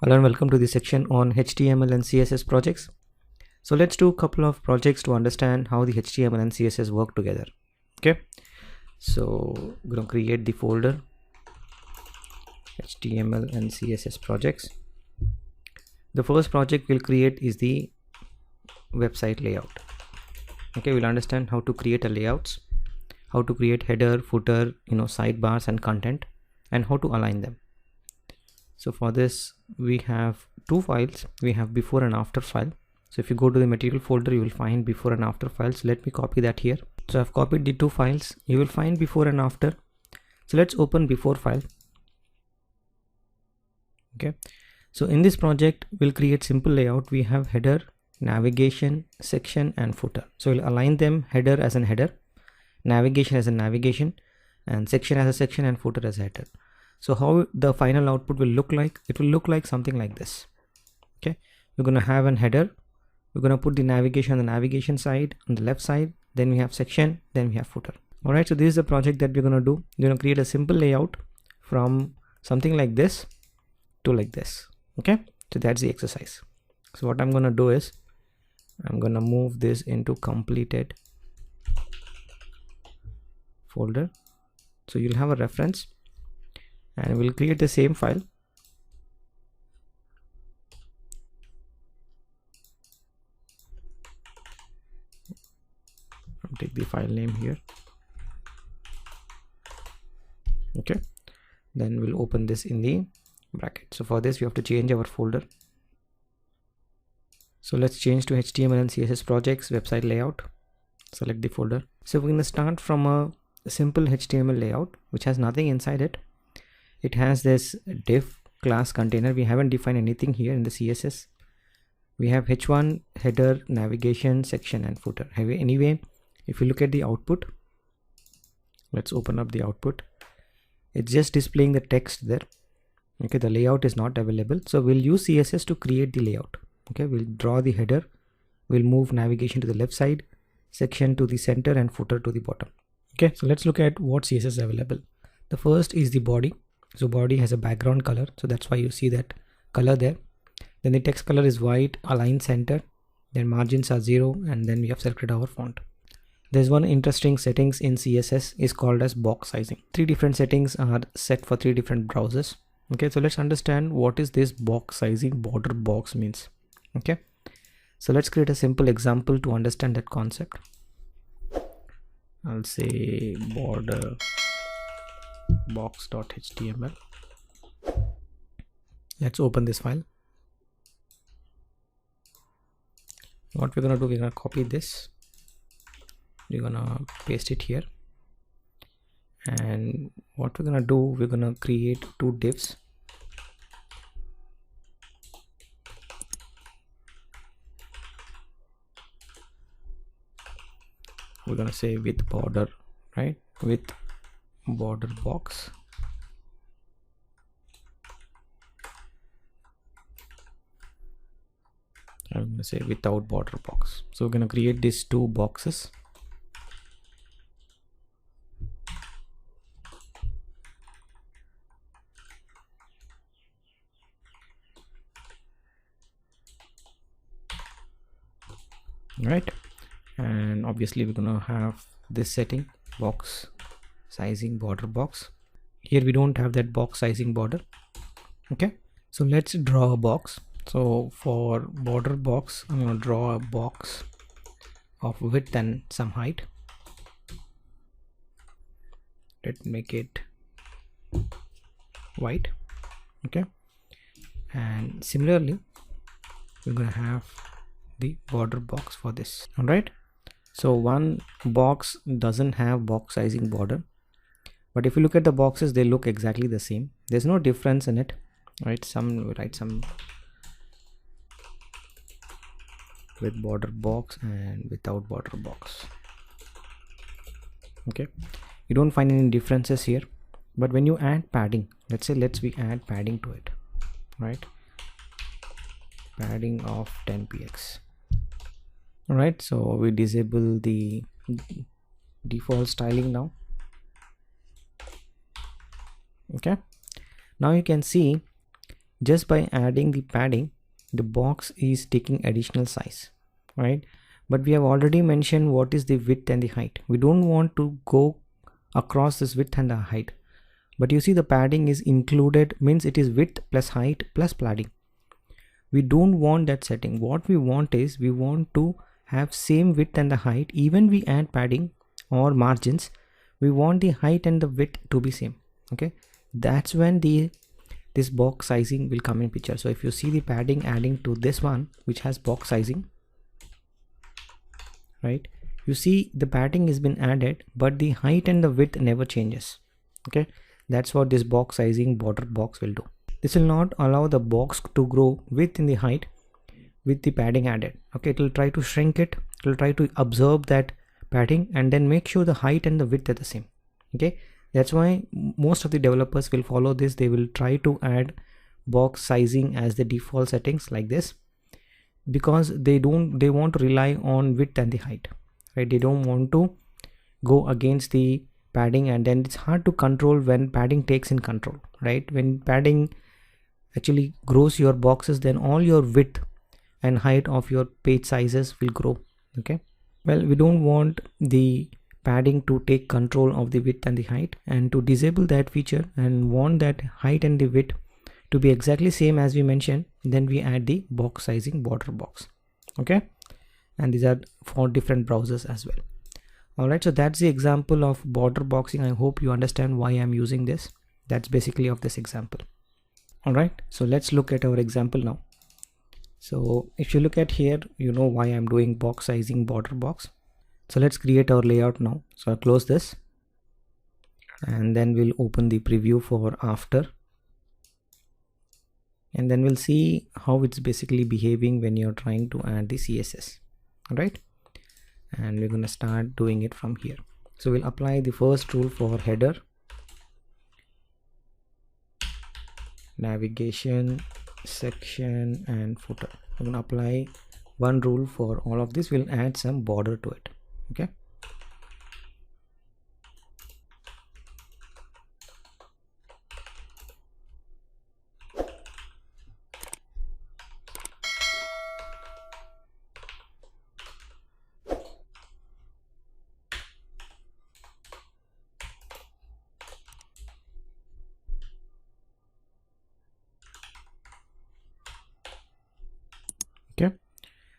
Hello and welcome to this section on HTML and CSS projects. So let's do a couple of projects to understand how the HTML and CSS work together. Okay, so we're going to create the folder HTML and CSS projects. The first project we'll create is the website layout. Okay, we'll understand how to create a layouts, how to create header, footer, sidebars and content, and how to align them. So for this we have two files. We have before and after file. So if you go to the material folder, you will find before and after files. Let me copy that here. So I've copied the two files. You will find before and after. So let's open before file. Okay, so in this project we'll create simple layout. We have header, navigation, section and footer. So we'll align them: header as an header, navigation as a navigation, and section as a section, and footer as a header. So how the final output will look like? It will look like something like this. Okay, we're going to have an header. We're going to put the navigation on the navigation side, on the left side. Then we have section, then we have footer. All right, so this is the project that we're going to do. We're going to create a simple layout from something like this to like this. Okay, so that's the exercise. So what I'm going to do is I'm going to move this into completed folder. So you'll have a reference, and we'll create the same file. I'll take the file name here. Okay, then we'll open this in the bracket. So for this we have to change our folder. So let's change to HTML and CSS projects website layout. Select the folder. So we're going to start from a simple HTML layout which has nothing inside it. It has this div class container. We haven't defined anything here in the CSS. We have h1, header, navigation, section and footer. Anyway, if you look at the output, let's open up the output. It's just displaying the text there. Okay, the layout is not available. So we'll use CSS to create the layout. Okay, we'll draw the header. We'll move navigation to the left side, section to the center and footer to the bottom. Okay, so let's look at what CSS is available. The first is the body. So body has a background color, so that's why you see that color there. Then the text color is white, align center, then margins are 0, and then we have selected our font. There's one interesting settings in CSS is called as box sizing. 3 different settings are set for 3 different browsers. Okay, so let's understand what is this box sizing border box means. Okay, so let's create a simple example to understand that concept. I'll say border box.html. Let's open this file. What we're gonna do, we're gonna copy this, we're gonna paste it here, and what we're gonna do, we're gonna create 2 divs. We're gonna say with border, right, with border box. I'm gonna say without border box. So we're gonna create these 2 boxes. Right, and obviously we're gonna have this setting, box sizing border box. Here we don't have that box sizing border. Okay, so let's draw a box. So for border box, I'm going to draw a box of width and some height. Let's make it white. Okay, and similarly we're going to have the border box for this. All right, so one box doesn't have box sizing border, but if you look at the boxes, they look exactly the same. There's no difference in it, right? Some write some with border box and without border box. Okay, you don't find any differences here. But when you add padding, let's say we add padding to it, right? Padding of 10 px. All right, so we disable the default styling now. Okay, now you can see just by adding the padding, the box is taking additional size, right? But we have already mentioned what is the width and the height. We don't want to go across this width and the height, but you see the padding is included, means it is width plus height plus padding. We don't want that setting. What we want is, we want to have same width and the height. Even we add padding or margins, we want the height and the width to be same. Okay, that's when this box sizing will come in picture. So if you see the padding adding to this one which has box sizing, right, you see the padding has been added, but the height and the width never changes. Okay, that's what this box sizing border box will do. This will not allow the box to grow within the height with the padding added. Okay, it will try to shrink it, it will try to absorb that padding and then make sure the height and the width are the same. Okay, that's why most of the developers will follow this. They will try to add box sizing as the default settings like this, because they want to rely on width and the height, right? They don't want to go against the padding, and then it's hard to control when padding takes in control, right? When padding actually grows your boxes, then all your width and height of your page sizes will grow. Okay, well, we don't want the padding to take control of the width and the height, and to disable that feature and want that height and the width to be exactly same as we mentioned, then we add the box sizing border box. Okay, and these are for different browsers as well. Alright, so that's the example of border boxing. I hope you understand why I'm using this. That's basically of this example. Alright, so let's look at our example now. So if you look at here, you know why I'm doing box sizing border box. So let's create our layout now. So I'll close this and then we'll open the preview for after, and then we'll see how it's basically behaving when you're trying to add the CSS. Alright, and we're going to start doing it from here. So we'll apply the first rule for header, navigation, section and footer. We're going to apply one rule for all of this. We'll add some border to it. Okay, okay,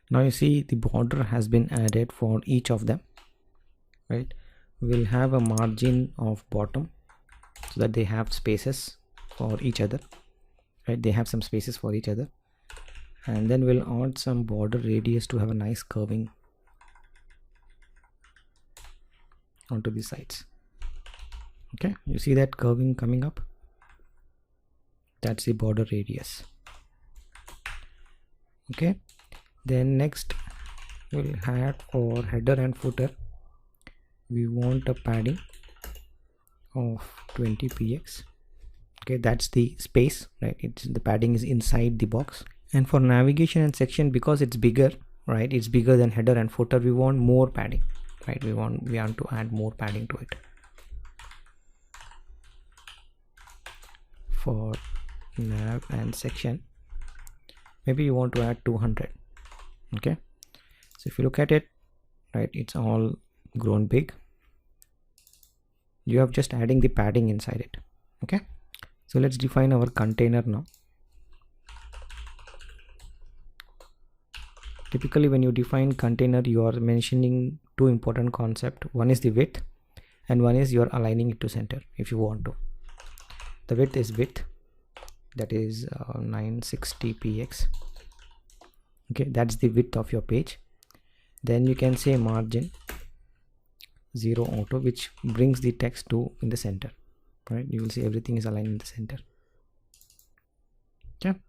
now you see the border has been added for each of them, right? We'll have a margin of bottom so that they have spaces for each other, right? They have some spaces for each other, and then we'll add some border radius to have a nice curving onto the sides. Okay, you see that curving coming up? That's the border radius. Okay, then next we'll have for header and footer, we want a padding of 20 px. Okay, that's the space, right? It's the padding is inside the box. And for navigation and section, because it's bigger, right, it's bigger than header and footer, we want more padding, right? We want to add more padding to it. For nav and section, maybe you want to add 200. Okay, so if you look at it, right, it's all grown big. You have just adding the padding inside it. Okay, so let's define our container now. Typically when you define container, you are mentioning two important concepts. One is the width and one is you are aligning it to center if you want to. The width is width, that is 960 px. Okay, that's the width of your page. Then you can say margin 0 auto, which brings the text to in the center, right? You will see everything is aligned in the center. Okay,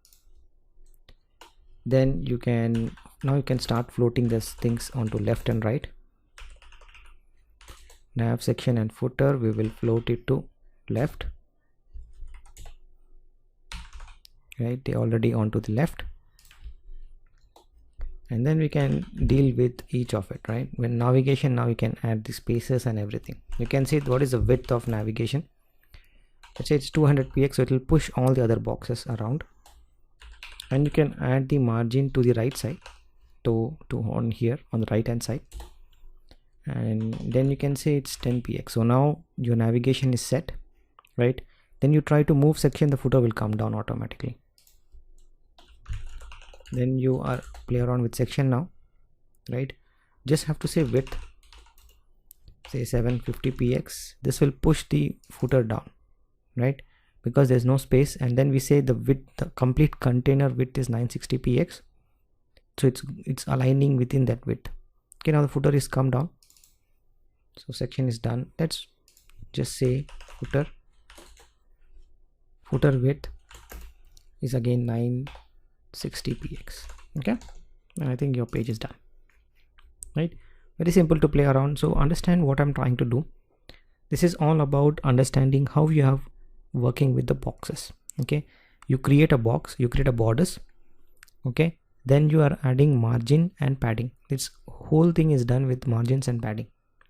then you can start floating these things onto left and right. Nav, section and footer, we will float it to left, right? They already onto the left. And then we can deal with each of it, right? When navigation, now you can add the spaces and everything. You can see what is the width of navigation. Let's say it's 200 px, so it will push all the other boxes around. and you can add the margin to the right side to on here on the right hand side, and then you can say it's 10px. So now your navigation is set, right? Then you try to move section, the footer will come down automatically. Then you are play around with section now, right? Just have to say width, say 750px. This will push the footer down, right? Because there's no space. And then we say the width, the complete container width is 960px, so it's aligning within that width. Okay, now the footer is come down, so section is done. Let's just say footer width is again 960px. okay, and I think your page is done, right? Very simple to play around. So understand what I'm trying to do. This is all about understanding how you have working with the boxes. Okay, you create a box, you create a borders, okay, then you are adding margin and padding. This whole thing is done with margins and padding,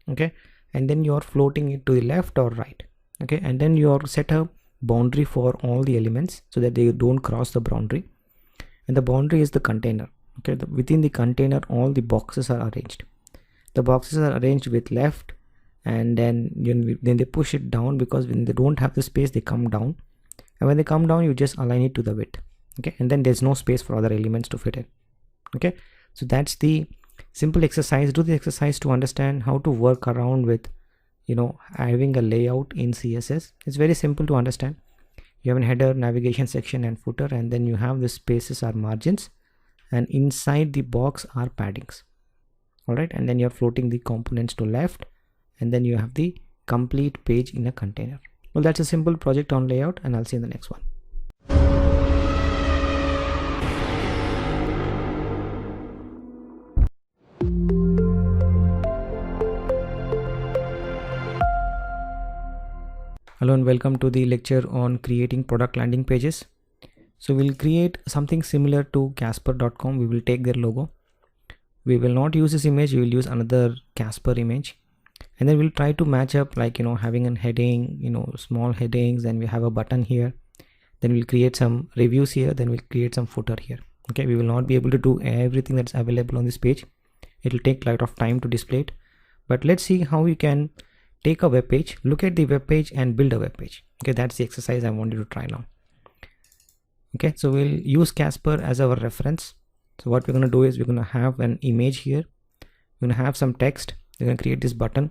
okay, and then you are floating it to the left or right, okay, and then you are set a boundary for all the elements so that they don't cross the boundary, and the boundary is the container. Okay, within the container all the boxes are arranged. The boxes are arranged with left, and then they push it down, because when they don't have the space they come down, and when they come down you just align it to the width, okay, and then there's no space for other elements to fit in. Okay, so that's the simple exercise. Do the exercise to understand how to work around with, you know, having a layout in CSS. It's very simple to understand. You have a header, navigation section and footer, and then you have the spaces are margins, and inside the box are paddings. All right, and then you're floating the components to left, and then you have the complete page in a container. Well, that's a simple project on layout, and I'll see you in the next one. Hello and welcome to the lecture on creating product landing pages. So we'll create something similar to Casper.com. We will take their logo. We will not use this image. We will use another Casper image, and then we'll try to match up, like, you know, having a heading, you know, small headings, then we have a button here, then we'll create some reviews here, then we'll create some footer here. Okay, we will not be able to do everything that's available on this page. It will take a lot of time to display it, but let's see how we can take a web page, look at the web page and build a web page. Okay, that's the exercise I want you to try now. Okay, so we'll use Casper as our reference. So what we're going to do is we're going to have an image here, we're going to have some text, we're going to create this button,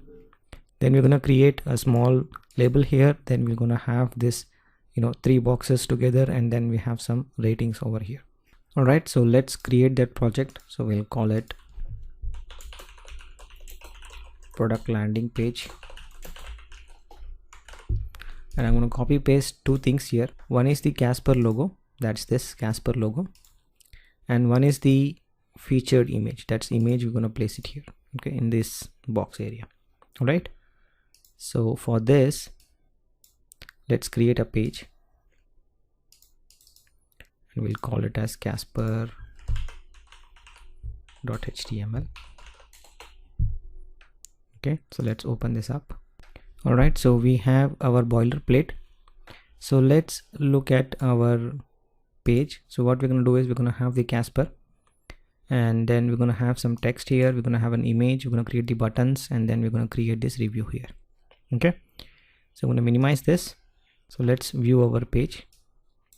then we're going to create a small label here, then we're going to have this, you know, 3 boxes together, and then we have some ratings over here. All right, so let's create that project. So we'll call it product landing page, and I'm going to copy paste 2 things here. One is the Casper logo, that's this Casper logo, and one is the featured image, that's image. We're going to place it here, okay, in this box area. All right, so for this let's create a page, and we'll call it as Casper.html. okay, so let's open this up. All right, so we have our boilerplate. So let's look at our page. So what we're going to do is we're going to have the Casper, and then we're going to have some text here, we're going to have an image, we're going to create the buttons, and then we're going to create this review here. Okay, so I'm going to minimize this. So let's view our page.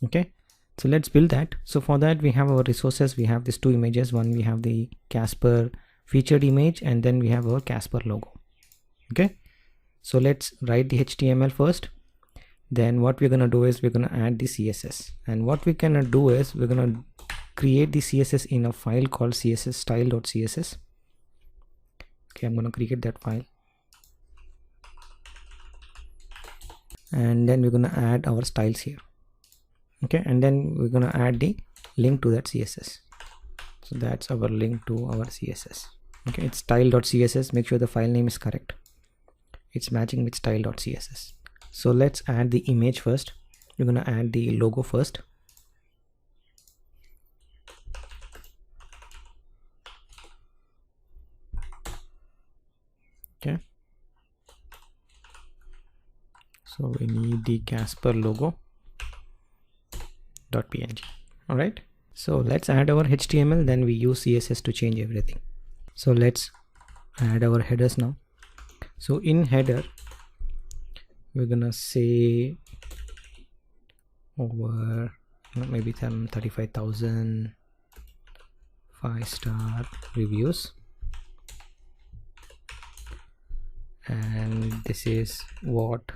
Okay, so let's build that. So for that we have our resources. We have these 2 images. One, we have the Casper featured image, and then we have our Casper logo. Okay, so let's write the HTML first. Then what we're going to do is we're going to add the CSS, and what we're going to do is we're going to create the CSS in a file called Css Style.css. okay, I'm going to create that file, and then we're going to add our styles here. Okay, and then we're going to add the link to that CSS. So that's our link to our CSS. Okay, it's style.css. Make sure the file name is correct, it's matching with style.css. So let's add the image first. We're going to add the logo first. Okay, so we need the Casper logo .png. All right, So let's add our HTML, then we use CSS to change everything. So let's add our headers now. So in header, we're gonna say over maybe some 35,000 5-star reviews, and this is what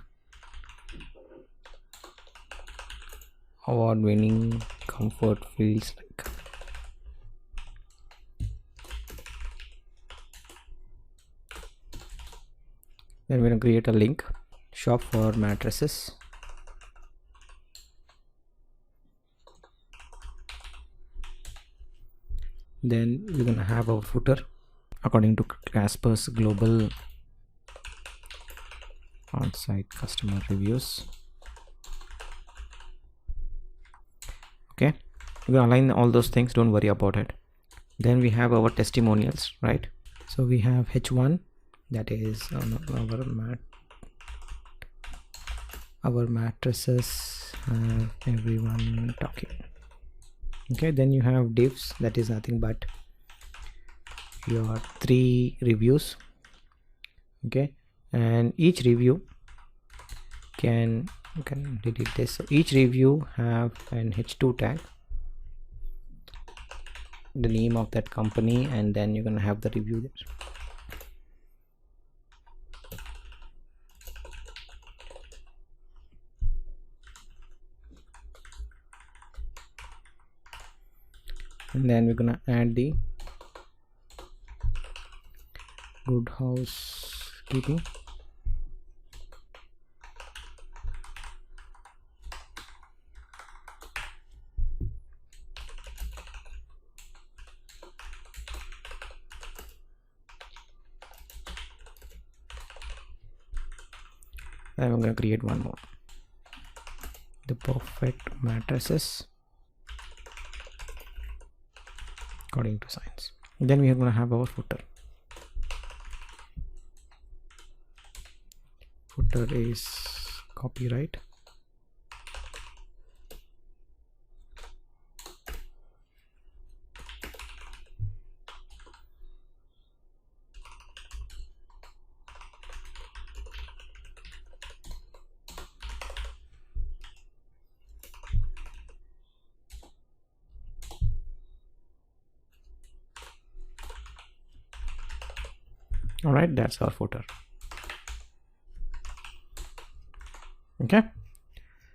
award-winning comfort feels like. Then we're going to create a link, shop for mattresses. Then we're going to have our footer according to Casper's global on-site customer reviews. Okay, we're going to align all those things, don't worry about it. Then we have our testimonials, right? So we have H1, that is our mattresses have everyone talking. Okay, then you have divs, that is nothing but your 3 reviews. Okay, and each review can delete this. So each review have an H2 tag, the name of that company, and then you're gonna have the review there. And then we're gonna add the good housekeeping. And I'm going to create one more, the perfect mattresses according to science. Then we are going to have our footer. Footer is copyright. All right, that's our footer. Okay,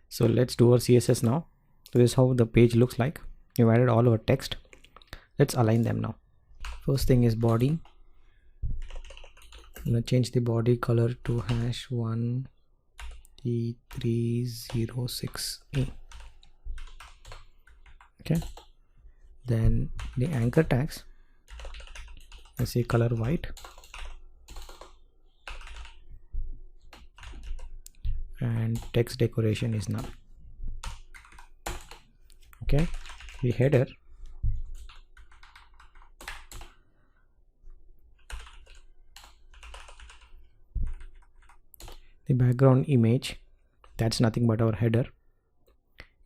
so let's do our CSS now. So this is how the page looks like. We've added all our text. Let's align them now. First thing is body. I'm gonna change the body color to #1E306E. Okay, then the anchor tags, let's say color white, and text decoration is none. Okay, the header, the background image, that's nothing but our header.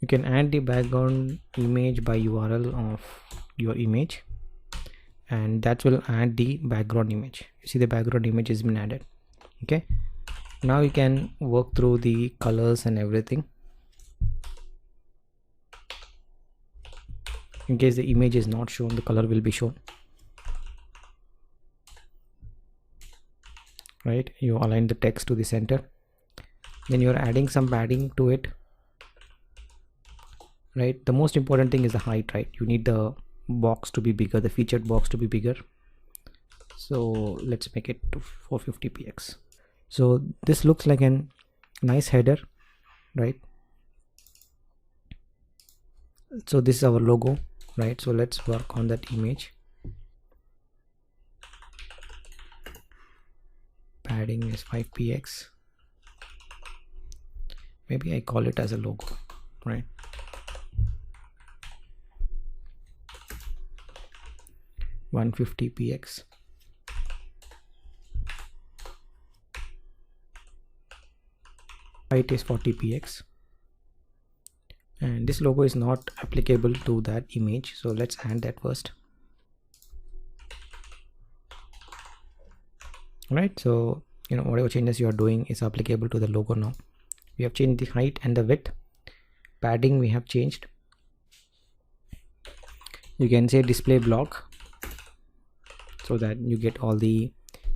You can add the background image by URL of your image, and that will add the background image. You see the background image has been added. Okay, now you can work through the colors and everything. In case the image is not shown, the color will be shown. Right, you align the text to the center, then you're adding some padding to it. Right, the most important thing is the height, right? You need the box to be bigger, the featured box to be bigger. So let's make it to 450 px. So this looks like a nice header, right? So this is our logo, right? So let's work on that image. Padding is 5px. Maybe I call it as a logo, right? $150px. Height is 40px. and this logo is not applicable to that image, so let's add that first. Right, so whatever changes you are doing is applicable to the logo now. We have changed the height and the width. Padding we have changed. You can say display block so that you get all the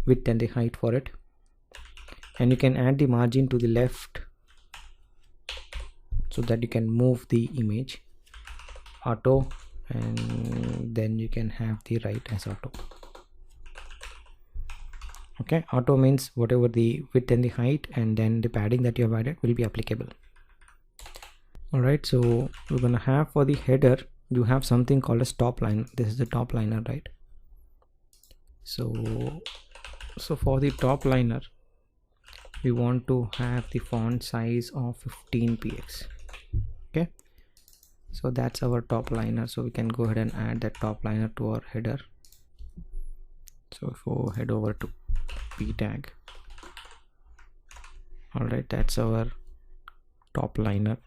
width and the height for it, and you can add the margin to the left so that you can move the image. Auto, and then you can have the right as auto. Okay, auto means whatever the width and the height and then the padding that you have added will be applicable. All right, so we're gonna have for the header, you have something called as top line. This is the top liner, right? So for the top liner, we want to have the font size of 15px. Okay, so that's our top liner. So we can go ahead and add that top liner to our header. So if we head over to p tag, all right, that's our top liner.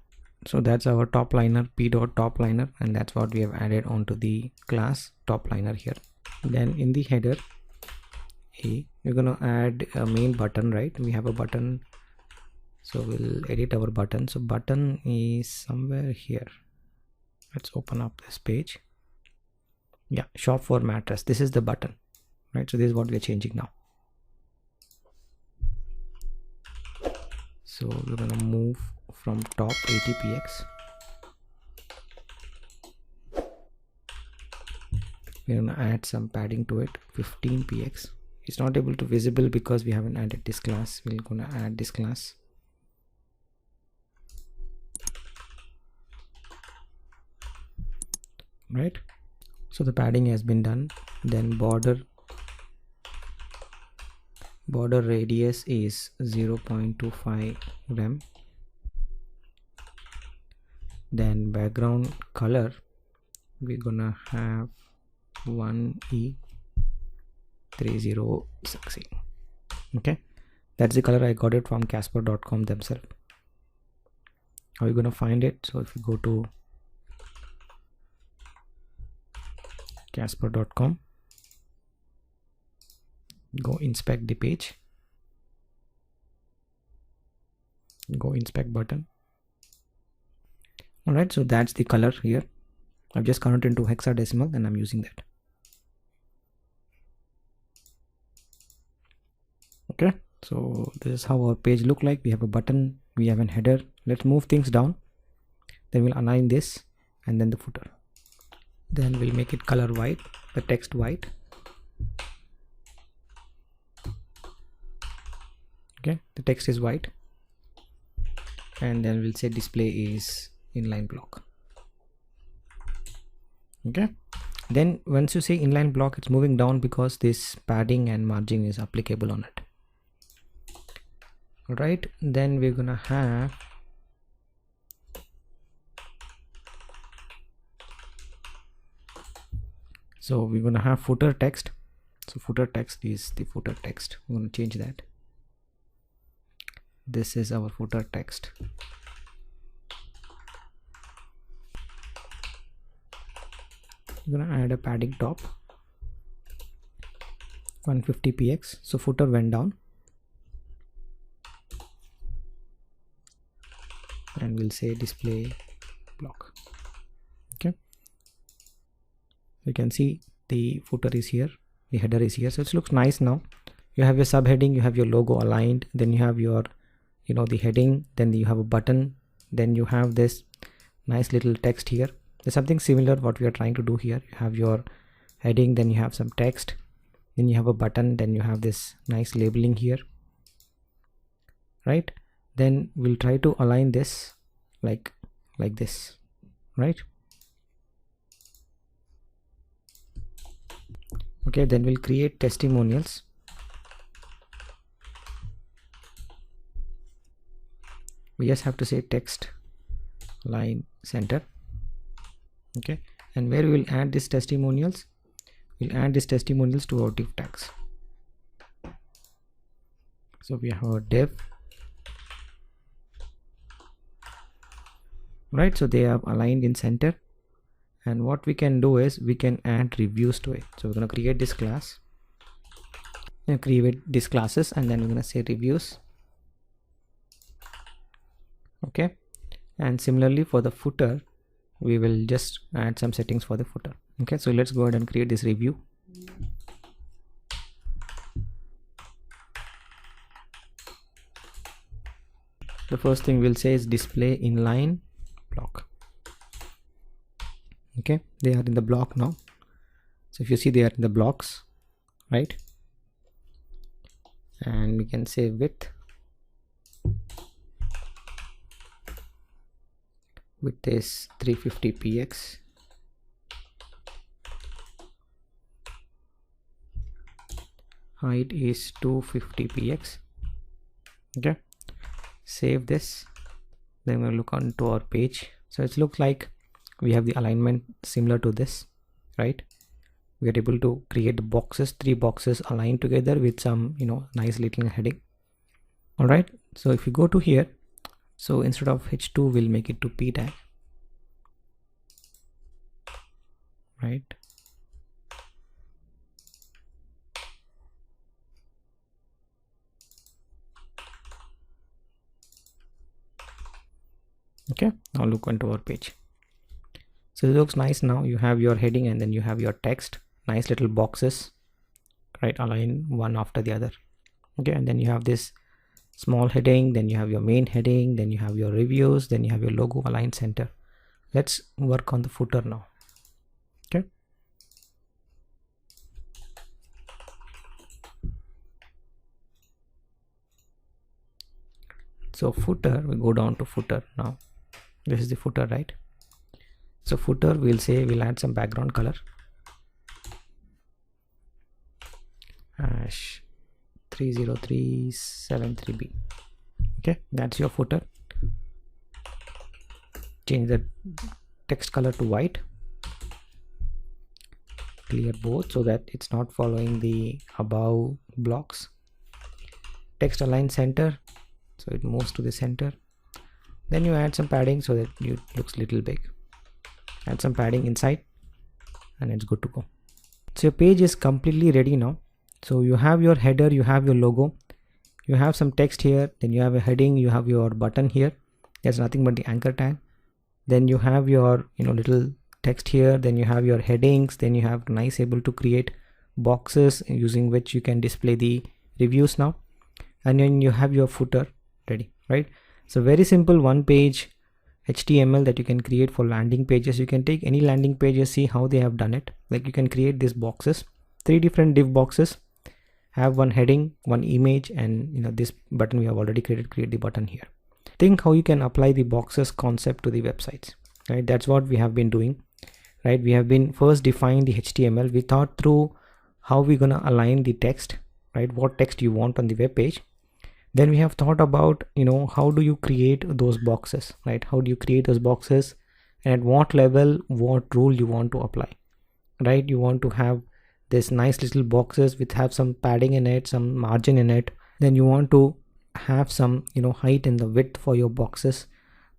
So that's our top liner, p dot top liner, and that's what we have added onto the class top liner here. Then in the header, we're gonna add a main button, right? We have a button, so we'll edit our button. So button is somewhere here. Let's open up this page. Yeah, shop for mattress. This is the button, right? So this is what we are changing now. So we're gonna move from top 80px. We're gonna add some padding to it, 15px. It's not able to visible because we haven't added this class. We're gonna add this class. Right, so the padding has been done. Then border radius is 0.25 rem. Then background color, we're gonna have 1E3060. Okay, that's the color. I got it from casper.com themselves. How are you gonna find it? So if you go to casper.com, go inspect the page, go inspect button. All right, so that's the color here. I've just converted into hexadecimal and I'm using that. Okay, so this is how our page look like. We have a button, we have a header. Let's move things down. Then we'll align this and then the footer. Then we'll make it color white, the text white. Okay, the text is white, and then we'll say display is inline block. Okay, then once you say inline block, it's moving down because this padding and margin is applicable on it. All right, then we're gonna have footer text. So footer text is the footer text. We're going to change that. This is our footer text. We're going to add a padding top, 150px. So footer went down, and we'll say display block. Okay, you can see the footer is here, the header is here, so it looks nice. Now you have your subheading, you have your logo aligned, then you have your the heading, then you have a button, then you have this nice little text here. There's something similar what we are trying to do here. You have your heading, then you have some text, then you have a button, then you have this nice labeling here, right? Then we'll try to align this like this, right? Okay, then we'll create testimonials. We just have to say text line center. Okay, and where we will add these testimonials, we'll add these testimonials to our div tags. So we have our div, right? So they are aligned in center, and what we can do is we can add reviews to it. So we're going to create this class and create these classes, and then we're going to say reviews. Okay, and similarly for the footer, we will just add some settings for the footer. Okay, so let's go ahead and create this review. The first thing we'll say is display inline block. Okay, they are in the block now. So if you see, they are in the blocks, right? And we can say width is 350 px, height is 250 px. Okay, save this. Then we'll look onto our page. So it looks like we have the alignment similar to this, right? We are able to create boxes, 3 boxes aligned together with some, nice little heading. All right, so if you go to here, so instead of h2 we'll make it to p tag, right? Okay, now look onto our page. So it looks nice. Now you have your heading and then you have your text, nice little boxes, right, align one after the other. Okay, and then you have this small heading, then you have your main heading, then you have your reviews, then you have your logo aligned center. Let's work on the footer now. Okay, so footer, we go down to footer now. This is the footer, right? So footer, we'll say we'll add some background color, hash 30373b. Okay, that's your footer. Change the text color to white, clear both so that it's not following the above blocks. Text align center, so it moves to the center. Then you add some padding so that it looks little big. Add some padding inside and it's good to go. So your page is completely ready now. So you have your header, you have your logo, you have some text here, then you have a heading, you have your button here. There's nothing but the anchor tag. Then you have your little text here, then you have your headings, then you have nice able to create boxes using which you can display the reviews now. And then you have your footer ready, right? So very simple one page HTML that you can create for landing pages. You can take any landing pages, see how they have done it. Like you can create these boxes, 3 different div boxes, have one heading, one image, and this button we have already created, create the button here. Think how you can apply the boxes concept to the websites, right? That's what we have been doing, right? We have been first defined the HTML. We thought through how we're gonna align the text, right? What text you want on the web page. Then we have thought about, how do you create those boxes, right? How do you create those boxes and at what level, what rule you want to apply, right? You want to have this nice little boxes with have some padding in it, some margin in it. Then you want to have some, height and the width for your boxes.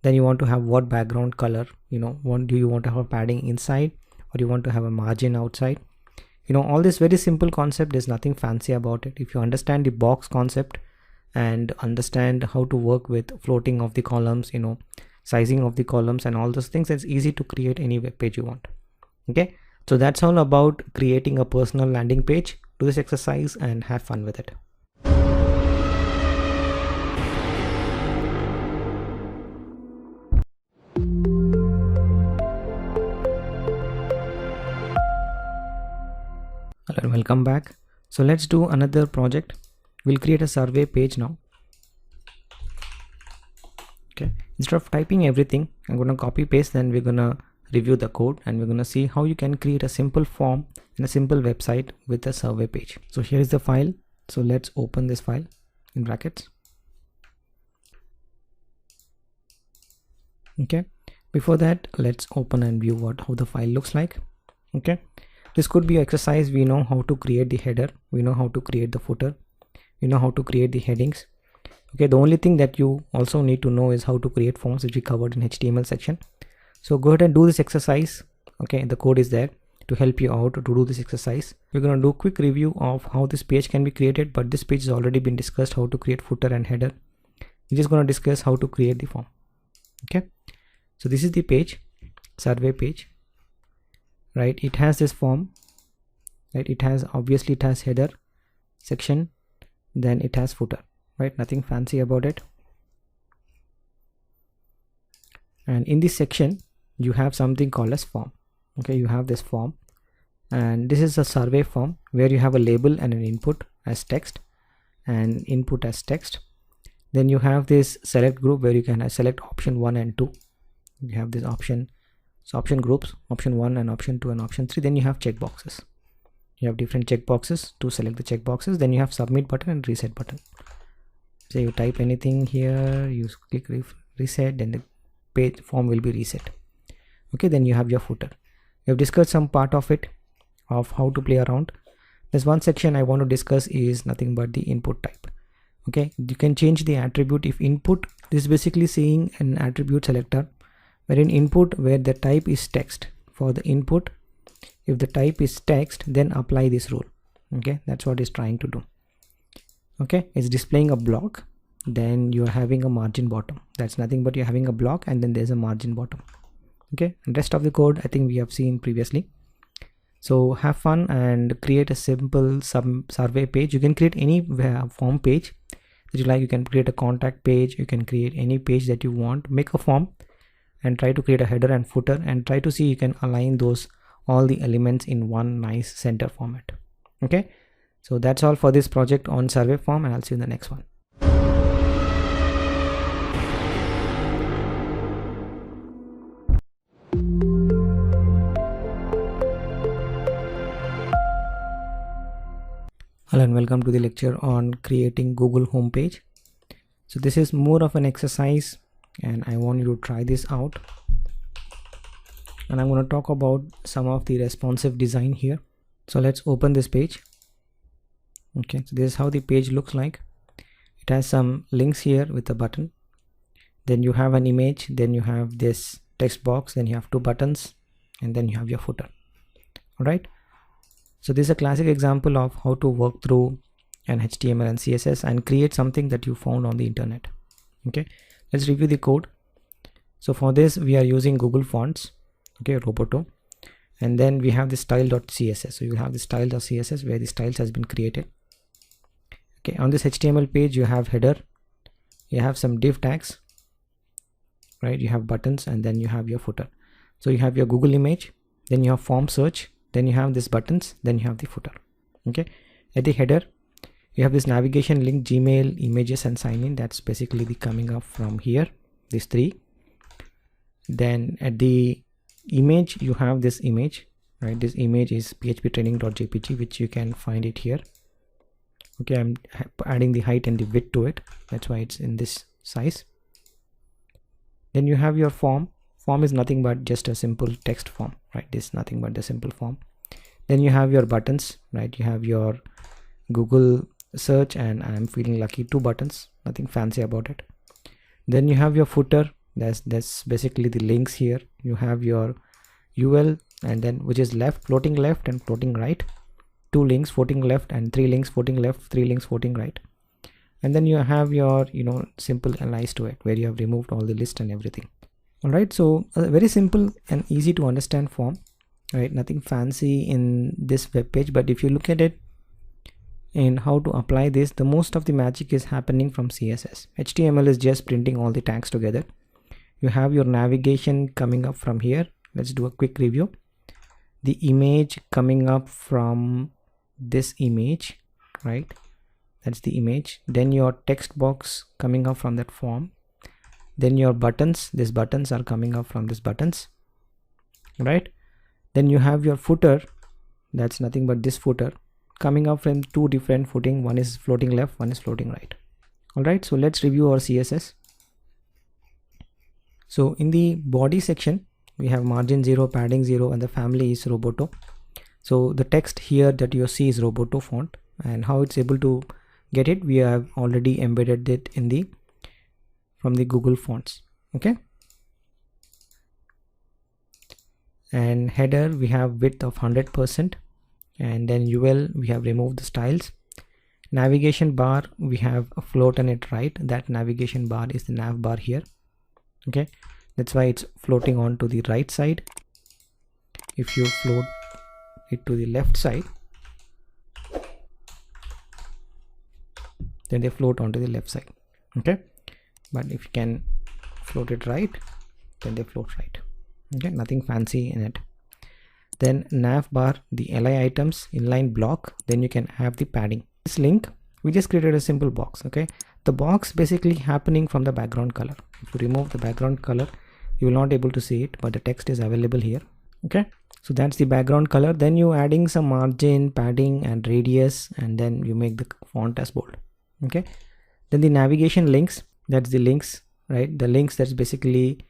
Then you want to have what background color, what do you want to have a padding inside or you want to have a margin outside? All this very simple concept, there's nothing fancy about it. If you understand the box concept, and understand how to work with floating of the columns, sizing of the columns and all those things, it's easy to create any web page you want. Okay, so that's all about creating a personal landing page. Do this exercise and have fun with it. Hello and welcome back. So let's do another project. We'll create a survey page now. Okay, instead of typing everything, I'm going to copy paste, then we're going to review the code and we're going to see how you can create a simple form in a simple website with a survey page. So here is the file. So let's open this file in brackets. Okay, before that, let's open and view how the file looks like. Okay, this could be an exercise. We know how to create the header, we know how to create the footer, we know how to create the headings. Okay, the only thing that you also need to know is how to create forms, which we covered in HTML section. So go ahead and do this exercise. Okay, the code is there to help you out to do this exercise. We're going to do a quick review of how this page can be created, but this page has already been discussed, how to create footer and header. We're just going to discuss how to create the form. Okay, so this is the page, survey page, right? It has this form, right? It has, obviously it has header section, then it has footer, right? Nothing fancy about it. And in this section you have something called as form. Okay, you have this form, and this is a survey form where you have a label and an input as text and input as text. Then you have this select group where you can select option 1 and 2. You have this option, so option groups, option 1 and option 2 and option 3. Then you have checkboxes. You have different checkboxes to select the checkboxes. Then you have submit button and reset button. So you type anything here, you click reset, then the page form will be reset. Okay, then you have your footer. We have discussed some part of it, of how to play around. There's one section I want to discuss is nothing but the input type. Okay, you can change the attribute. If input, this is basically saying an attribute selector, where in input where the type is text. For the input, if the type is text, then apply this rule. Okay, that's what it's trying to do. Okay, it's displaying a block, then you're having a margin bottom. That's nothing but you're having a block and then there's a margin bottom. Okay, and rest of the code I think we have seen previously. So have fun and create a simple survey page. You can create any form page that you like. You can create a contact page, you can create any page that you want. Make a form and try to create a header and footer, and try to see you can align those all the elements in one nice center format. Okay, so that's all for this project on survey form, and I'll see you in the next one. Hello and welcome to the lecture on creating Google homepage. So this is more of an exercise and I want you to try this out, and I'm going to talk about some of the responsive design here. So let's open this page. Okay, so this is how the page looks like. It has some links here with a button, then you have an image, then you have this text box, then you have two buttons, and then you have your footer. All right, so this is a classic example of how to work through an HTML and CSS and create something that you found on the internet. Okay, let's review the code. So for this we are using Google Fonts, okay, Roboto, and then we have the style.css. So you have the style.css where the styles has been created. Okay, on this HTML page you have header, you have some div tags, right? You have buttons, and then you have your footer. So you have your Google image, then you have form search, then you have these buttons, then you have the footer. Okay, at the header you have this navigation link, Gmail, images, and sign in. That's basically the coming up from here, these three. Then at the image you have this image, right? This image is phptraining.jpg, which you can find it here. Okay, I'm adding the height and the width to it, that's why it's in this size. Then you have your form. Form is nothing but just a simple text form, right? This is nothing but the simple form. Then you have your buttons, right? You have your Google search, and I'm feeling lucky, 2 buttons, nothing fancy about it. Then you have your footer, that's basically the links here. You have your UL, and then which is floating left and floating right, 2 links floating left and 3 links floating left, 3 links floating right. And then you have your simple analyze to it, where you have removed all the list and everything. All right, so a very simple and easy to understand form, right? Nothing fancy in this web page, but if you look at it in how to apply this, the most of the magic is happening from CSS. HTML is just printing all the tags together. You have your navigation coming up from here. Let's do a quick review. The image coming up from this image, right? That's the image. Then your text box coming up from that form. Then your buttons, these buttons are coming up from these buttons, right? Then you have your footer, that's nothing but this footer coming up from 2 different footing. One is floating left, one is floating right. All right, so let's review our CSS. So in the body section we have margin 0, padding 0, and the family is Roboto. So the text here that you see is Roboto font, and how it's able to Get it? We have already embedded it in the from the Google Fonts. Okay. And header, we have width of 100%, and then UL, we have removed the styles. Navigation bar, we have a float and it right. That navigation bar is the nav bar here. Okay, that's why it's floating on to the right side. If you float it to the left side, then they float onto the left side. Okay, but if you can float it right, then they float right. Okay, nothing fancy in it. Then nav bar, the li items, inline block, then you can have the padding. This link, we just created a simple box. Okay, the box basically happening from the background color. If you remove the background color, you will not able to see it, but the text is available here. Okay, so that's the background color. Then you adding some margin, padding and radius, and then you make the font as bold. Okay, then the navigation links, that's the links, right? The links that's basically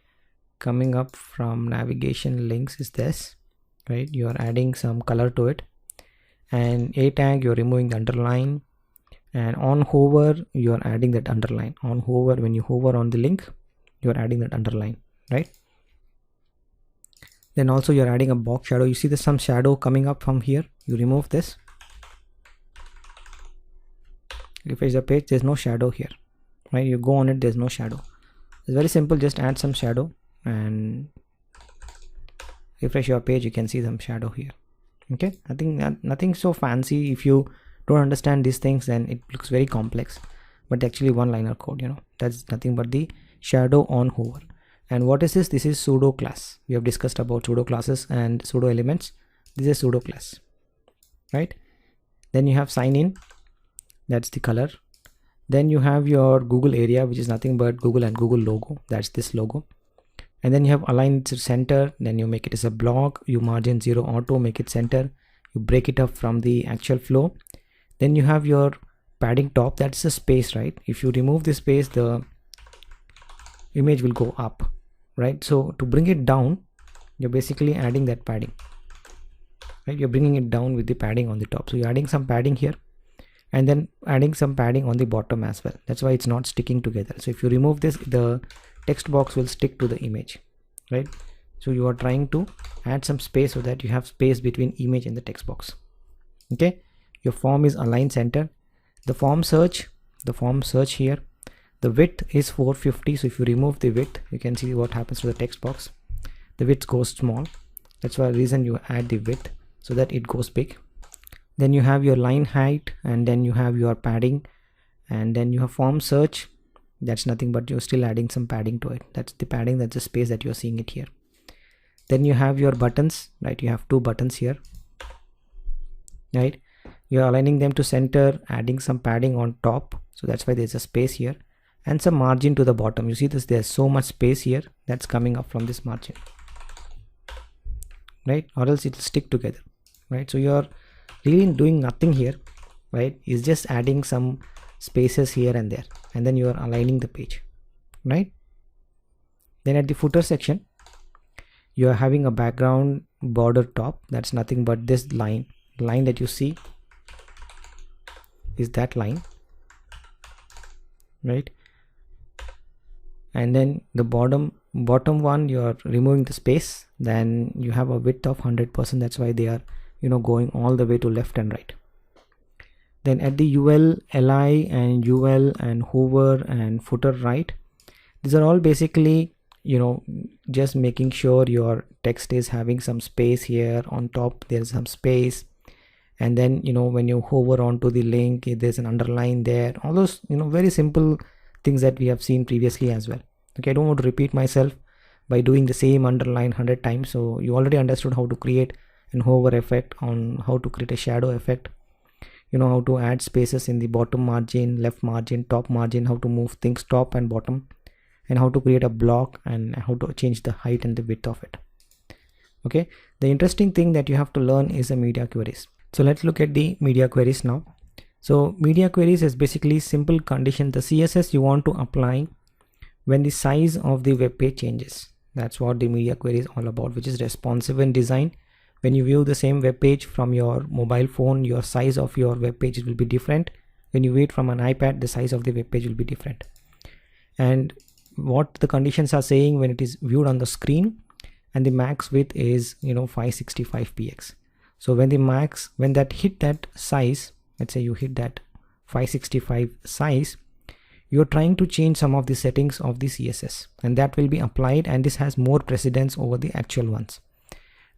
coming up from navigation links is this, right? You are adding some color to it. And a tag, you're removing the underline, and on hover you are adding that underline. On hover, when you hover on the link, you are adding that underline, right? Then also you're adding a box shadow. You see there's some shadow coming up from here. You remove this. Refresh the page, there's no shadow here, right? You go on it, there's no shadow. It's very simple, just add some shadow and refresh your page, you can see some shadow here. Okay, I think nothing so fancy. If you don't understand these things, then it looks very complex, but actually one-liner code, you know, that's nothing but the shadow on hover. And what is this? This is pseudo class. We have discussed about pseudo classes and pseudo elements. This is pseudo class, right? Then you have sign in, that's the color. Then you have your Google area, which is nothing but Google and Google logo, that's this logo. And then you have align to center, then you make it as a block, you margin 0 auto, make it center, you break it up from the actual flow. Then you have your padding top, that's the space, right? If you remove the space, the image will go up, right? So to bring it down, you're basically adding that padding, right? You're bringing it down with the padding on the top. So you're adding some padding here and then adding some padding on the bottom as well. That's why it's not sticking together. So if you remove this, the text box will stick to the image, right? So you are trying to add some space so that you have space between image and the text box. Okay, your form is align center. The form search here, the width is 450. So if you remove the width, you can see what happens to the text box. The width goes small. That's why the reason you add the width, so that it goes big. Then you have your line height, and then you have your padding, and then you have form search. That's nothing but you're still adding some padding to it. That's the padding, that's the space that you're seeing it here. Then you have your buttons, right? You have two buttons here, right? You're aligning them to center, adding some padding on top, so that's why there's a space here, and some margin to the bottom. You see this, there's so much space here that's coming up from this margin, right? Or else it'll stick together, right? So you're really doing nothing here, right? It's just adding some spaces here and there, and then you are aligning the page, right? Then at the footer section, you are having a background border top. That's nothing but this line that you see is that line, right? And then the bottom one, you are removing the space. Then you have a width of 100%. That's why they are, you know, going all the way to left and right. Then at the UL, LI and UL and hover and footer right, these are all basically, you know, just making sure your text is having some space here on top. There's some space, and then, you know, when you hover onto the link, there's an underline there. All those, you know, very simple things that we have seen previously as well. Okay, I don't want to repeat myself by doing the same underline 100 times. So you already understood how to create an hover effect, on how to create a shadow effect, you know, how to add spaces in the bottom margin, left margin, top margin, how to move things top and bottom, and how to create a block, and how to change the height and the width of it. Okay, the interesting thing that you have to learn is the media queries. So let's look at the media queries now. So media queries is basically simple condition, the CSS you want to apply when the size of the web page changes. That's what the media query is all about, which is responsive in design. When you view the same web page from your mobile phone, your size of your web page will be different. When you view it from an iPad, the size of the web page will be different. And what the conditions are saying when it is viewed on the screen, and the max width is 565 px. So when that hit that size, let's say you hit that 565 size, you're trying to change some of the settings of the CSS, and that will be applied, and this has more precedence over the actual ones.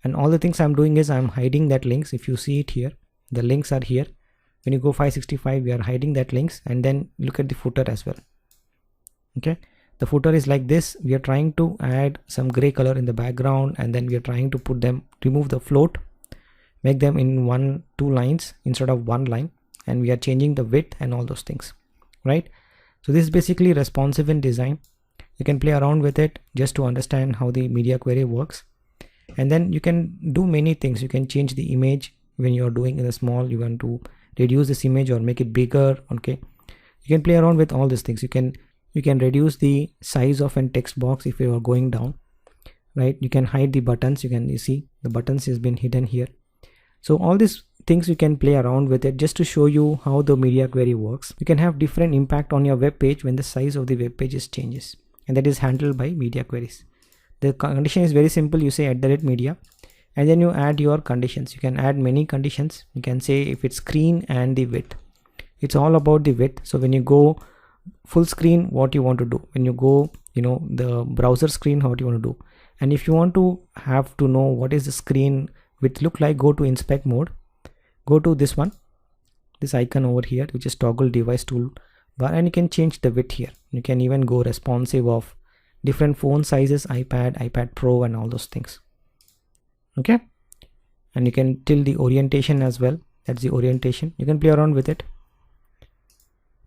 And all the things I'm doing is I'm hiding that links. If you see it here, the links are here. When you go 565, we are hiding that links. And then look at the footer as well. Okay, the footer is like this. We are trying to add some gray color in the background, and then we are trying to remove the float, make them in 1-2 lines instead of 1 line, and we are changing the width and all those things, right? So this is basically responsive in design. You can play around with it just to understand how the media query works. And then you can do many things. You can change the image when you're doing in a small, you want to reduce this image or make it bigger. Okay, you can play around with all these things. You can reduce the size of a text box if you are going down, right? You can hide the buttons. You see the buttons has been hidden here. So all these things you can play around with it just to show you how the media query works. You can have different impact on your web page when the size of the web pages changes, and that is handled by media queries. The condition is very simple. You say @media, and then you add your conditions. You can add many conditions. You can say if it's screen and the width. It's all about the width. So when you go full screen, what you want to do. When you go the browser screen, what you want to do. And if you want to have to know what is the screen width look like, go to inspect mode, go to this one, this icon over here, which is toggle device toolbar, and you can change the width here. You can even go responsive of different phone sizes, iPad Pro and all those things. Okay, and you can tilt the orientation as well. That's the orientation. You can play around with it.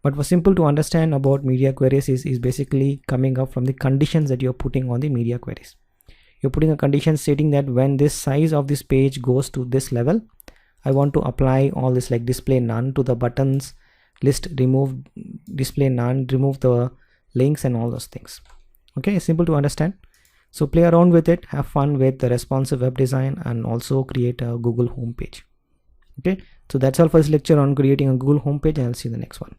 But for simple to understand about media queries is basically coming up from the conditions that you're putting on the media queries. You're putting a condition stating that when this size of this page goes to this level, I want to apply all this, like display none to the buttons, list remove, display none, remove the links and all those things. Okay, simple to understand. So play around with it, have fun with the responsive web design, and also create a Google homepage. Okay, so that's all for this lecture on creating a Google homepage, and I'll see you in the next one.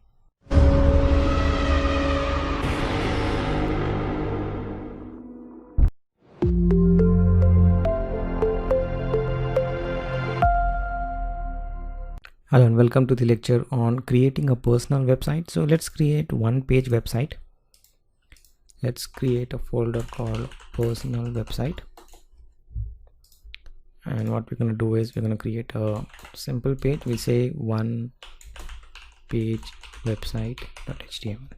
Hello and welcome to the lecture on creating a personal website. So let's create one page website. Let's create a folder called personal website. And what we're going to do is we're going to create a simple page. We say one page website.html.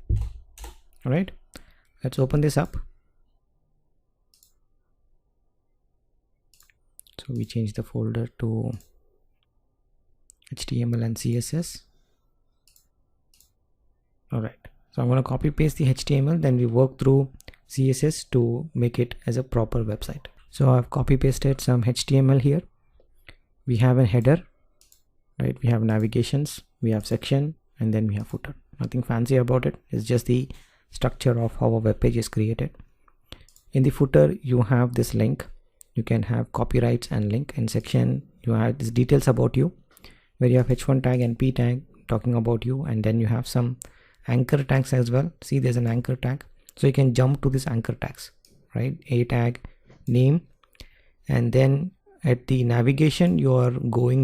All right, let's open this up. So we change the folder to HTML and CSS. All right, so I'm going to copy paste the HTML, then we work through CSS to make it as a proper website. So I've copy pasted some HTML here. We have a header, right? We have navigations, we have section, and then we have footer. Nothing fancy about it. It's just the structure of how a web page is created. In the footer, you have this link. You can have copyrights and link. In section, you have these details about you, where you have h1 tag and p tag talking about you, and then you have some anchor tags as well. See, there's an anchor tag, so you can jump to this anchor tags, right? A tag, name, and then at the navigation you are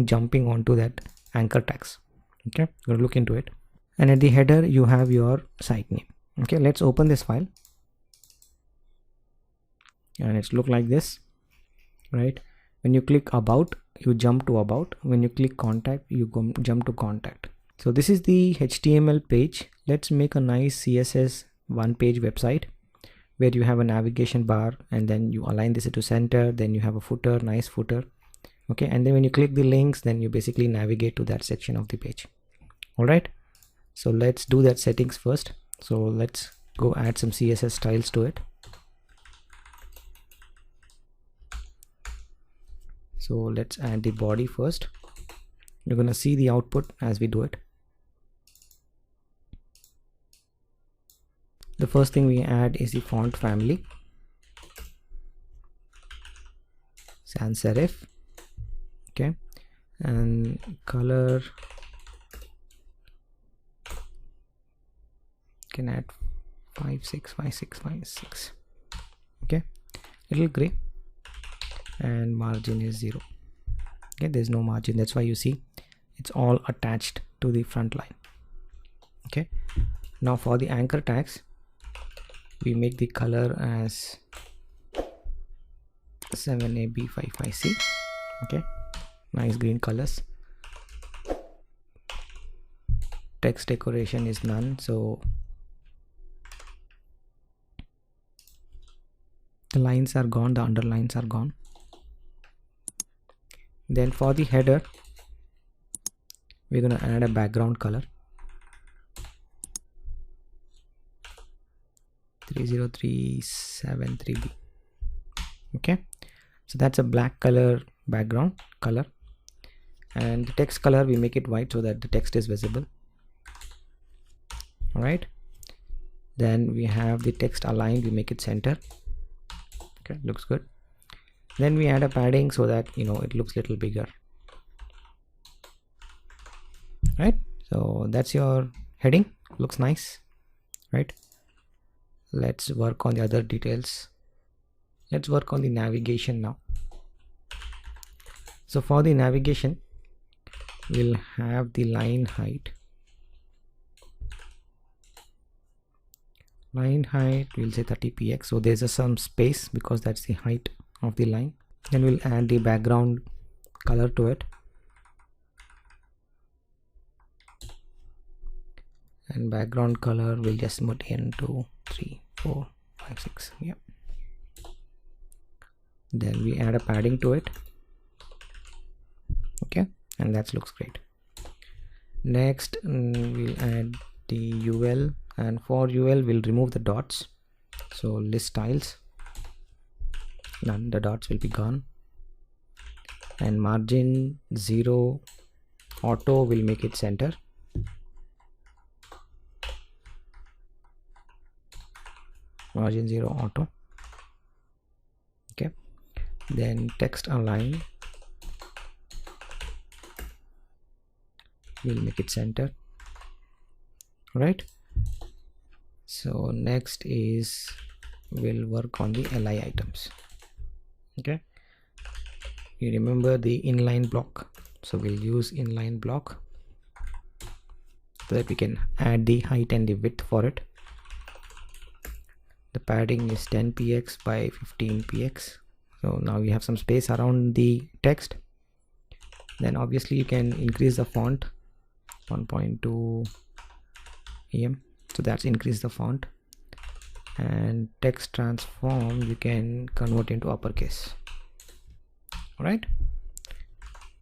jumping onto that anchor tags. Okay, we're gonna look into it. And at the header you have your site name. Okay, let's open this file, and it's look like this, right? When you click about, you jump to about. When you click contact, you jump to contact. So this is the HTML page. Let's make a nice CSS one page website where you have a navigation bar, and then you align this to center, then you have a footer, nice footer. Okay, and then when you click the links, then you basically navigate to that section of the page. All right, so let's do that settings first. So let's go add some CSS styles to it. So let's add the body first. You're gonna see the output as we do it. The first thing we add is the font family, sans serif. Okay, and color can add 565656. Okay, little gray, and margin is 0. Okay, there's no margin, that's why you see it's all attached to the front line. Okay, now for the anchor tags, we make the color as 7AB55C. okay, nice green colors. Text decoration is none, so the lines are gone, the underlines are gone. Then for the header, we're gonna add a background color 30373B. okay, so that's a black color background color, and the text color we make it white so that the text is visible. All right, then we have the text aligned, we make it center. Okay, looks good. Then we add a padding so that it looks a little bigger. Right, so that's your heading, looks nice, right? Let's work on the other details. Let's work on the navigation now. So for the navigation, we'll have the line height. Line height, we'll say 30px, so there's some space because that's the height of the line. Then we'll add the background color to it, and background color will just put in 2, 3, 4, 5, 6. Yeah, then we add a padding to it. Okay, and that looks great. Next, we'll add the UL, and for UL we'll remove the dots. So list styles, none, the dots will be gone. And margin 0 auto will make it center. Margin 0 auto. Okay, then text align, we'll make it center. Right, so next is we'll work on the li items. Okay, you remember the inline block, so we'll use inline block so that we can add the height and the width for it. The padding is 10px by 15px, so now we have some space around the text. Then obviously you can increase the font 1.2 em, so that's increase the font. And text transform you can convert into uppercase. All right,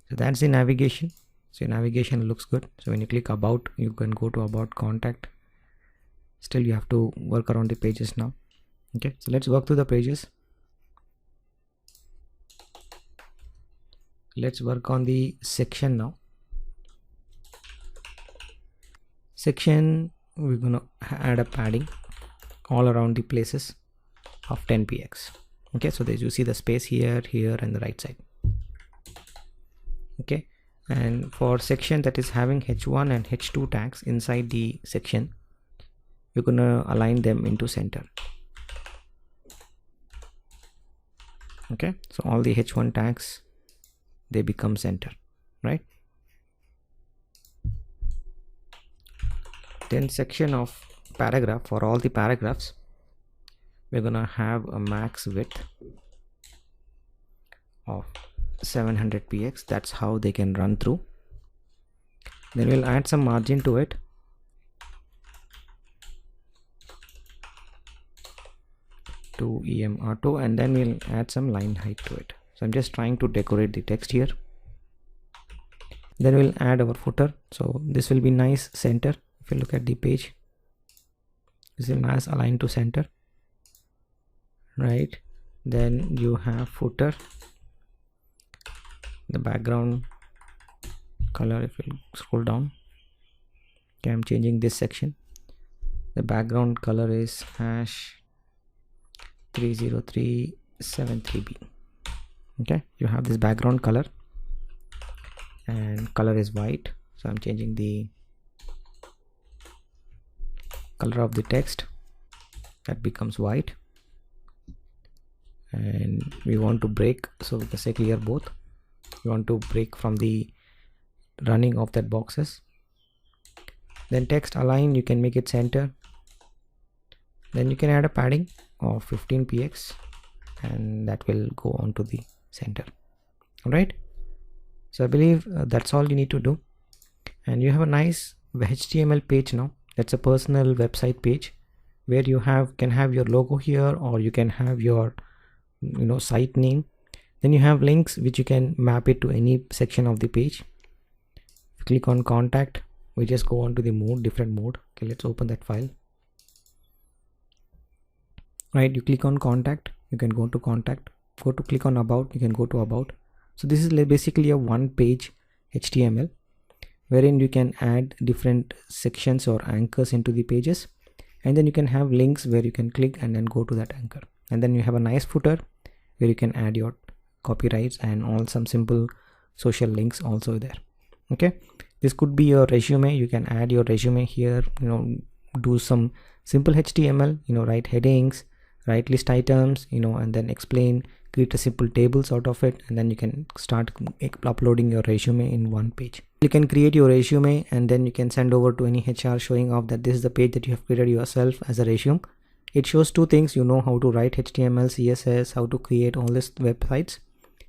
so that's the navigation. So your navigation looks good. So when you click about, you can go to about contact. Still you have to work around the pages now. Okay, so let's work through the pages. Let's work on the section now. Section, we're gonna add a padding all around the places of 10px. Okay, so as you see the space here, here, and the right side. Okay, and for section that is having h1 and h2 tags inside the section, we're gonna align them into center. Okay, so all the h1 tags, they become center, right? Then section of paragraph, for all the paragraphs we're gonna have a max width of 700px. That's how they can run through. Then we'll add some margin to it. To em auto, and then we'll add some line height to it. So I'm just trying to decorate the text here. Then we'll add our footer, so this will be nice center. If you look at the page, this is nice aligned to center, right? Then you have footer, the background color, if you scroll down. Okay, I'm changing this section. The background color is #30373B. Okay, you have this background color, and color is white, so I'm changing the color of the text, that becomes white, and we want to break, so we can say clear both. We want to break from the running of that boxes. Then text align, you can make it center. Then you can add a padding of 15 px, and that will go on to the center. All right, so I believe that's all you need to do, and you have a nice HTML page now. That's a personal website page where you can have your logo here, or you can have your site name. Then you have links which you can map it to any section of the page. Click on contact, we just go on to the mode, different mode. Okay, let's open that file. Right, you click on contact, you can go to contact, go to click on about, you can go to about. So this is basically a one page HTML wherein you can add different sections or anchors into the pages, and then you can have links where you can click and then go to that anchor, and then you have a nice footer where you can add your copyrights and all some simple social links also there. Okay, this could be your resume. You can add your resume here, do some simple HTML, write headings, write list items, and then explain, create a simple tables out of it, and then you can start uploading your resume in one page. You can create your resume and then you can send over to any HR showing off that this is the page that you have created yourself as a resume. It shows two things: how to write HTML, CSS, how to create all these websites.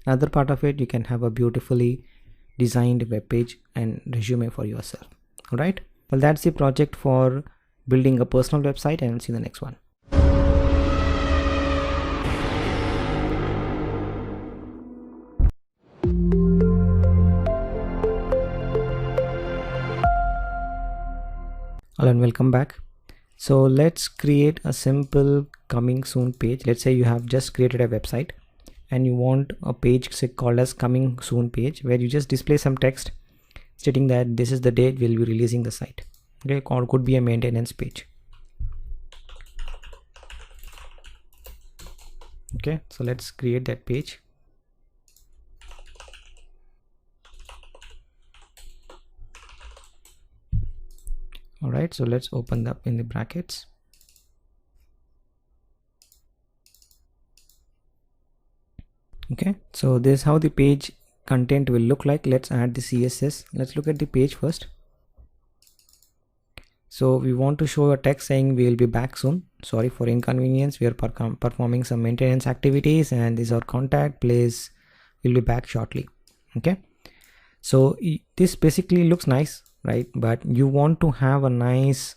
Another part of it, you can have a beautifully designed web page and resume for yourself. All right, well, that's the project for building a personal website, and I'll see you in the next one. Hello and welcome back. So let's create a simple coming soon page. Let's say you have just created a website and you want a page called as coming soon page, where you just display some text stating that this is the date we'll be releasing the site. Okay, or could be a maintenance page. Okay, so let's create that page. All right, so let's open up in the brackets. Okay, so this is how the page content will look like. Let's add the CSS. Let's look at the page first. So we want to show a text saying we will be back soon. Sorry for inconvenience, we are performing some maintenance activities, and this is our contact, please, we'll be back shortly. Okay, so this basically looks nice, right? But you want to have a nice,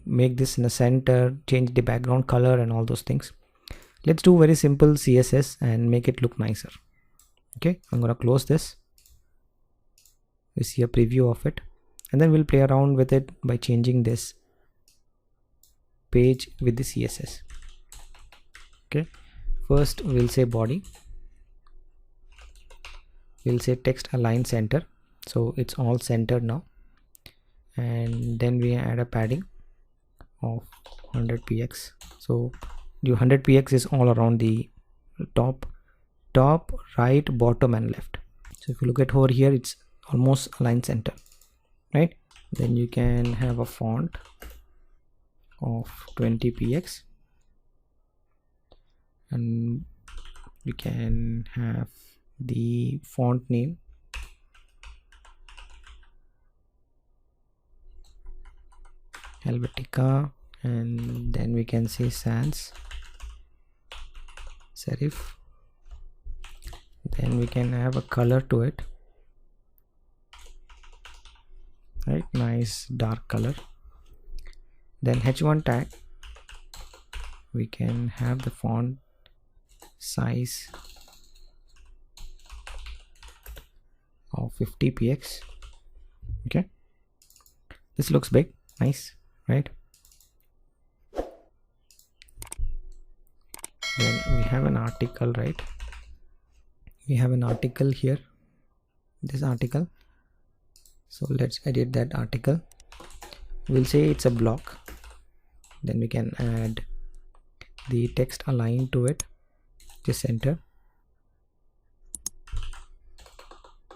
make this in the center, change the background color and all those things. Let's do very simple CSS and make it look nicer. Okay, I'm gonna close this. We see a preview of it, and then we'll play around with it by changing this page with the CSS. Okay, first we'll say body, we'll say text align center, so it's all centered now, and then we add a padding of 100 px. So the 100 px is all around the top, right, bottom and left. So if you look at over here, it's almost aligned center, right? Then you can have a font of 20 px, and you can have the font name Helvetica, and then we can say sans serif. Then we can have a color to it, right? Nice dark color. Then h1 tag, we can have the font size of 50 px. Okay, this looks big, nice, right? Then we have an article, right? We have an article here, this article. So let's edit that article. We'll say it's a block. Then we can add the text align to it, just enter.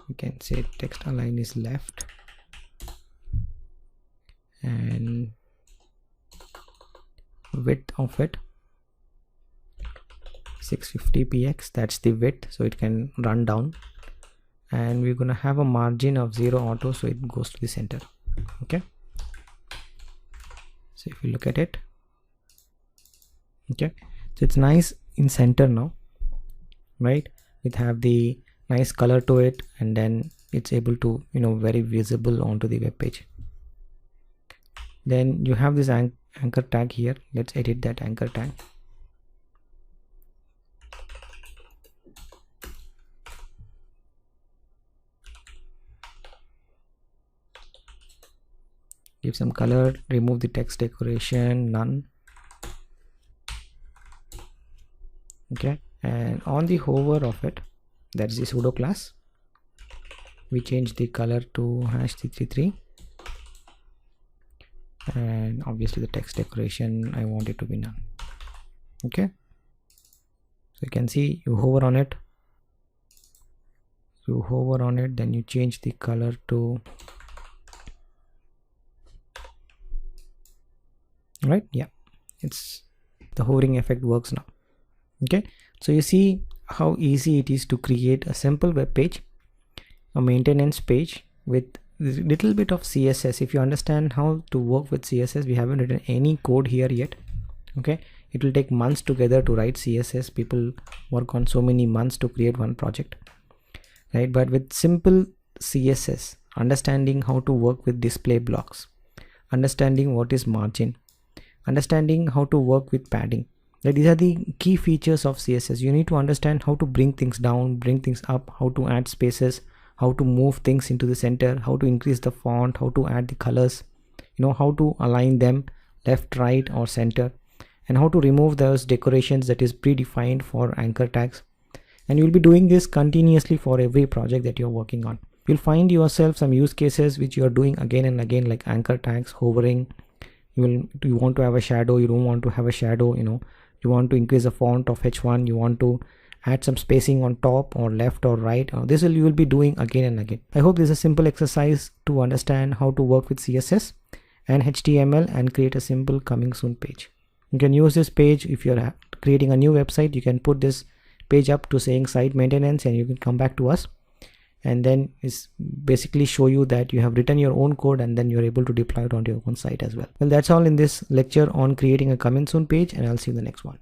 We can say text align is left, and width of it 650 px, that's the width, so it can run down. And we're gonna have a margin of 0 auto, so it goes to the center. Okay, so if you look at it, okay, so it's nice in center now, right? It have the nice color to it, and then it's able to, you know, very visible onto the web page. Then you have this anchor tag here. Let's edit that anchor tag. Give some color, remove the text decoration, none. Okay, and on the hover of it, that's the pseudo class, we change the color to #333, and obviously the text decoration, I want it to be none. Okay, so you can see, you hover on it, then you change the color to, right, yeah, it's the hovering effect works now. Okay, so you see how easy it is to create a simple web page, a maintenance page with little bit of CSS. If you understand how to work with CSS, we haven't written any code here yet. Okay, it will take months together to write CSS. People work on so many months to create one project, right? But with simple CSS, understanding how to work with display blocks, understanding what is margin, understanding how to work with padding, right? These are the key features of CSS. You need to understand how to bring things down, bring things up, how to add spaces, how to move things into the center, how to increase the font, how to add the colors, you know, how to align them left, right, or center, and how to remove those decorations that is predefined for anchor tags. And you'll be doing this continuously for every project that you're working on. You'll find yourself some use cases which you're doing again and again, like anchor tags, hovering. You want to have a shadow, you don't want to have a shadow, you know, you want to increase the font of H1, you want to add some spacing on top or left or right. This you will be doing again and again. I hope this is a simple exercise to understand how to work with CSS and HTML and create a simple coming soon page. You can use this page if you're creating a new website. You can put this page up to saying site maintenance, and you can come back to us, and then it's basically show you that you have written your own code, and then you're able to deploy it onto your own site as well. Well, that's all in this lecture on creating a coming soon page, and I'll see you in the next one.